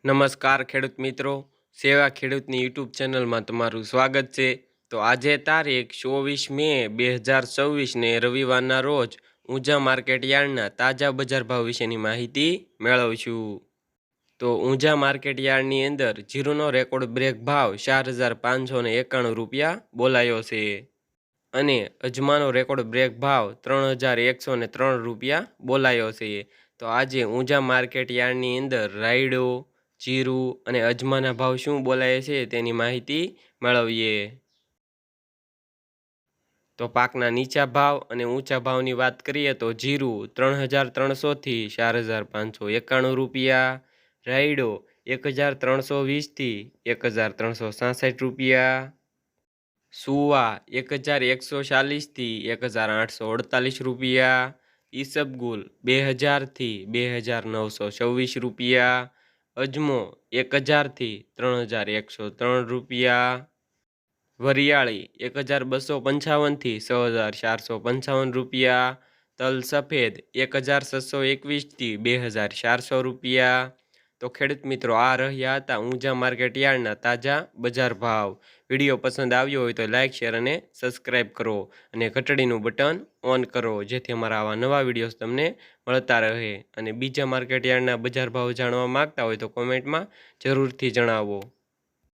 નમસ્કાર ખેડૂત મિત્રો, સેવા ખેડૂતની યુટ્યુબ ચેનલમાં તમારું સ્વાગત છે। તો આજે તારીખ 24 મે 2024ને રવિવારના રોજ ઊંઝા માર્કેટ યાર્ડના તાજા બજાર ભાવ વિશેની માહિતી મેળવશું। તો ઊંઝા માર્કેટ યાર્ડની અંદર જીરુનો રેકોર્ડ બ્રેક ભાવ 4,591 રૂપિયા બોલાયો છે અને અજમાનો રેકોર્ડ બ્રેક ભાવ 3,103 રૂપિયા બોલાયો છે। તો આજે ઊંઝા માર્કેટ યાર્ડની અંદર રાયડો, જીરું અને અજમાના ભાવ શું બોલાય છે તેની માહિતી મેળવીએ। તો પાકના નીચા ભાવ અને ઊંચા ભાવની વાત કરીએ તો જીરું 3,300થી 4,591 રૂપિયા, રાયડો 1,320થી 1,366 રૂપિયા, સુવા 1,140થી 1,848 રૂપિયા, ઈસબગુલ 2,000થી 2,926 રૂપિયા, અજમો 1,000થી 3,103 રૂપિયા, વરિયાળી 1,255થી 6,455 રૂપિયા, તલ સફેદ 1,621થી 2,400 રૂપિયા। તો ખેડૂત મિત્રો, આ રહ્યા હતા ઊંઝા માર્કેટ યાર્ડના તાજા બજાર ભાવ। વિડીયો પસંદ આવ્યો હોય તો લાઇક, શેર અને સબસ્ક્રાઈબ કરો અને ઘંટડીનું બટન ઓન કરો, જેથી અમારા આવા નવા વિડીયોઝ તમને મળતા રહે। અને બીજા માર્કેટ યાર્ડના બજાર ભાવ જાણવા માંગતા હોય તો કોમેન્ટમાં જરૂરથી જણાવો।